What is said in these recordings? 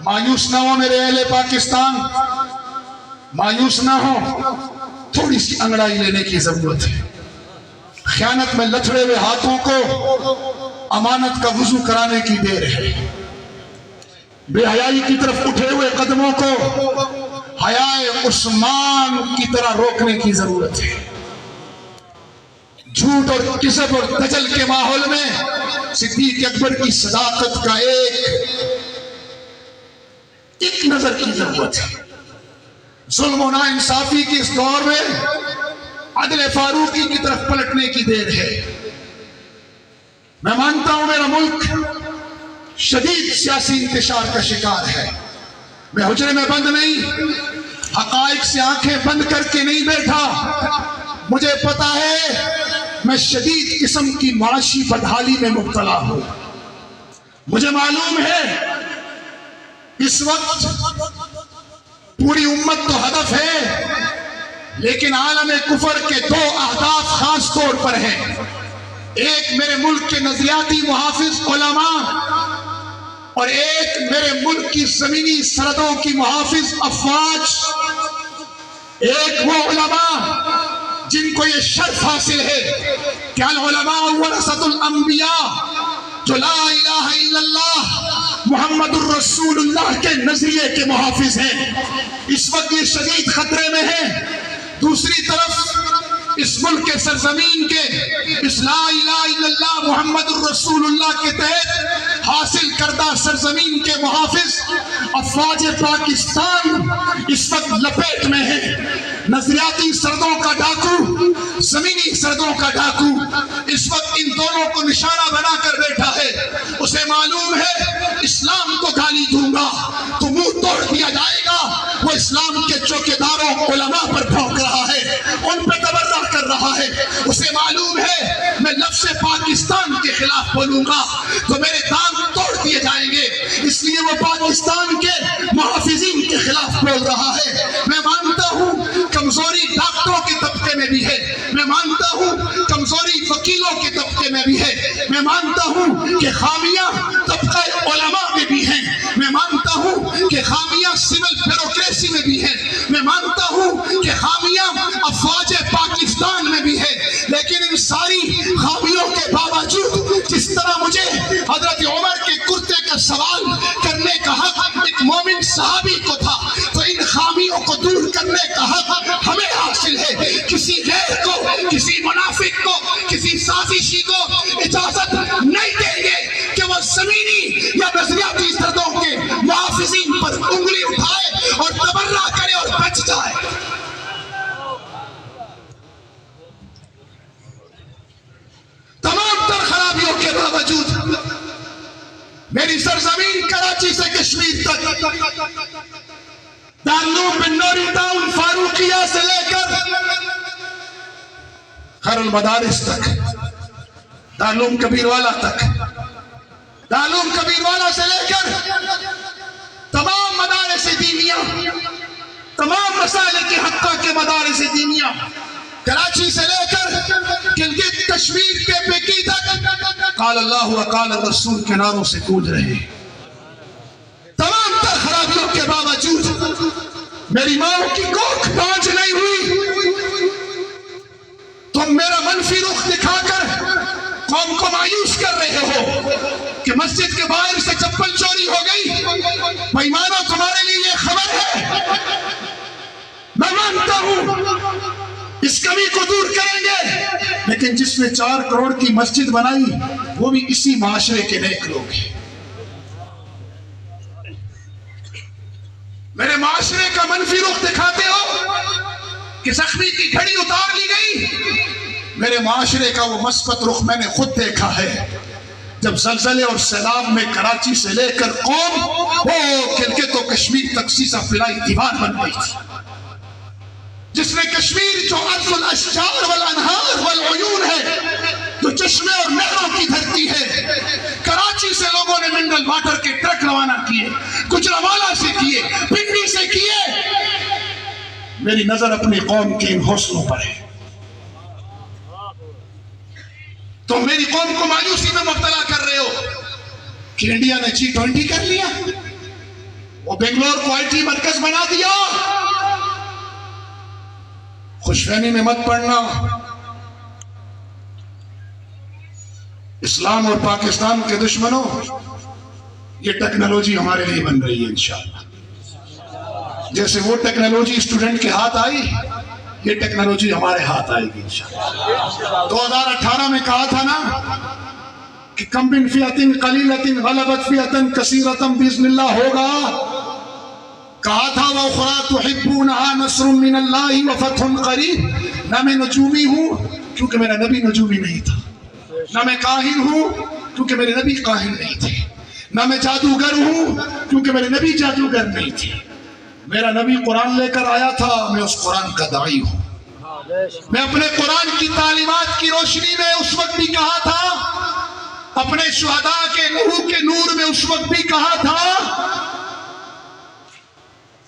مایوس نہ ہو میرے اہل پاکستان، مایوس نہ ہو، تھوڑی سی انگڑائی لینے کی ضرورت ہے۔ خیانت میں لتھڑے ہوئے ہاتھوں کو امانت کا وضو کرانے کی دیر ہے، بے حیائی کی طرف اٹھے ہوئے قدموں کو حیائے عثمان کی طرح روکنے کی ضرورت ہے۔ جھوٹ اور کذب اور دجل کے ماحول میں صدیق اکبر کی صداقت کا ایک نظر کی ضرورت ہے۔ ظلم و ناانصافی کی اس دور میں عدل فاروقی کی طرف پلٹنے کی دیر ہے۔ میں مانتا ہوں میرا ملک شدید سیاسی انتشار کا شکار ہے، میں حجرے میں بند نہیں، حقائق سے آنکھیں بند کر کے نہیں بیٹھا، مجھے پتا ہے میں شدید قسم کی معاشی بدحالی میں مبتلا ہوں۔ مجھے معلوم ہے اس وقت پوری امت تو ہدف ہے، لیکن عالم کفر کے دو اہداف خاص طور پر ہیں۔ ایک میرے ملک کے نظریاتی محافظ علماء اور ایک میرے ملک کی زمینی سرحدوں کی محافظ افواج۔ ایک وہ علماء جن کو یہ شرف حاصل ہے کہ العلماء ورثۃ الانبیاء، جو لا الہ الا اللہ محمد الرسول اللہ کے نظریے کے محافظ ہیں، اس وقت یہ شدید خطرے میں ہیں۔ دوسری طرف اس ملک کے سرزمین کے اس لا الہ الا اللہ محمد الرسول اللہ کے تحت حاصل کردہ سرزمین کے محافظ افواج پاکستان اس وقت لپیٹ میں ہیں۔ نظریاتی سردوں کا ڈاکو، زمینی سردوں کا ڈاکو اس وقت ان دونوں کو نشانہ بنا کر بیٹھا ہے۔ اسے معلوم ہے اسلام کو گالی دوں گا تو منہ توڑ دیا جائے گا، وہ اسلام کے چوکیداروں علماء پر بھونک رہا ہے، ان پہ تبرہ کر رہا ہے۔ اسے معلوم ہے میں لفظ پاکستان کے خلاف بولوں گا تو میرے دانت توڑ دیے جائیں گے، اس لیے وہ پاکستان کے محافظین کے خلاف بول رہا ہے۔ میں مانتا ہوں کمزوری ڈاکٹروں کے طبقے میں بھی ہے، میں مانتا ہوں کمزوری وکیلوں کے طبقے میں بھی ہے، میں مانتا ہوں کہ خامیاں طبقہ علماء میں بھی ہیں، میں مانتا ہوں کہ خامیاں سول بیوروکریسی میں بھی ہیں، میں مانتا ہوں کہ خامیاں افواج پاکستان میں بھی ہے، لیکن ان ساری خامیوں کے باوجود جس طرح مجھے حضرت عمر کے کرتے کا سوال کرنے کا حق ایک مومن صحابی کو تھا، تو ان خامیوں کو دور کرنے کا حق ہمیں حاصل ہے۔ کسی غیر کو، کسی منافق کو، کسی سازشی کو اجازت نہیں دیں گے کہ وہ زمینی یا نظریاتی سردوں کے محافظین پر انگلی اٹھائے اور تبرہ کرے اور بچ جائے۔ تمام تر خرابیوں کے باوجود میری سرزمین کراچی سے کشمیر تک، دارالعلوم بن نوری ٹاؤن فاروقیہ سے لے کر خیر المدارس تک، دارالعلوم کبیروالا تک، دارالعلوم کبیروالا سے لے کر تمام مدارس دینیہ، تمام مسائل کے حقہ کے مدارس دینیہ، کراچی سے لے کر گلگت کشمیر کے پیکی تک قال اللہ و قال الرسول کے نعروں سے گونج رہے۔ تمام تر خرابیوں کے باوجود میری ماں کی کوکھ پانچ نہیں ہوئی، تم میرا منفی رخ دکھا کر قوم کو مایوس کر رہے ہو کہ مسجد کے باہر سے چپل چوری ہو گئی۔ بھائی مانو تمہارے لیے یہ خبر ہے، میں مانتا ہوں اس کمی کو دور کریں گے، لیکن جس نے 4 کروڑ کی مسجد بنائی وہ بھی اسی معاشرے کے نیک لوگ ہیں۔ میرے معاشرے کا منفی رخ دکھاتے ہو کہ زخمی کی گھڑی اتار لی گئی، میرے معاشرے کا وہ مثبت رخ میں نے خود دیکھا ہے۔ جب زلزلے اور سیلاب میں کراچی سے لے کر قوم گلگت و کشمیر تک سیسا پلائی دیوار بن گئی تھی، جس نے کشمیر جو ارض الاشجار والانہار والعیون ہے، جو چشمے اور نہروں کی دھرتی ہے، کراچی سے لوگوں نے منرل واٹر کے ٹرک روانہ کیے، گجرانوالہ سے کیے، پنڈی سے کیے۔ میری نظر اپنی قوم کے ان حوصلوں پر ہے۔ تم میری قوم کو مایوسی میں مبتلا کر رہے ہو کہ انڈیا نے G20 کر لیا، وہ بنگلور کو آئی ٹی مرکز بنا دیا. خوش فہمی میں مت پڑنا. اسلام اور پاکستان کے دشمنوں، یہ ٹیکنالوجی ہمارے لیے بن رہی ہے انشاءاللہ. جیسے وہ ٹیکنالوجی اسٹوڈنٹ کے ہاتھ آئی، یہ ٹیکنالوجی ہمارے ہاتھ آئے گی انشاءاللہ. 2018 میں کہا تھا نا کہ کم من فئۃ قلیلۃ غلبت فئۃ کثیرۃ باذن اللہ ہوگا. کہا تھا وَأُخْرَىٰ تُحِبُّونَهَا نَصْرٌ مِّنَ اللَّهِ وَفَتْحٌ قَرِیب. نہ میں نجومی ہوں کیونکہ میرا نبی نجومی نہیں تھا، نہ میں کاہن ہوں کیونکہ میرے نبی کاہن نہیں تھے، نہ میں جادوگر ہوں کیونکہ میرے نبی جادوگر نہیں تھے. میرا نبی قرآن لے کر آیا تھا، میں اس قرآن کا داعی ہوں. میں اپنے قرآن کی تعلیمات کی روشنی میں اس وقت بھی کہا تھا، اپنے شہداء کے روح کے نور میں اس وقت بھی کہا تھا،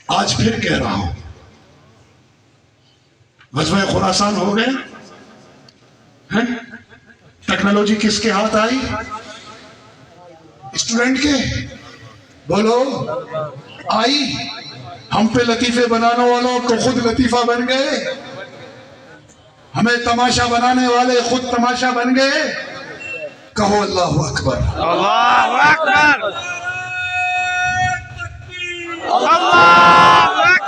آج پھر کہہ رہا ہوں. غزوہ خراسان ہو گیا، ٹیکنالوجی کس کے ہاتھ آئی؟ اسٹوڈنٹ کے. بولو آئی. ہم پہ لطیفے بنانے والوں کو خود لطیفہ بن گئے، ہمیں تماشا بنانے والے خود تماشا بن گئے. کہو اللہ اکبر. اللہ اکبر. اللہ اکبر.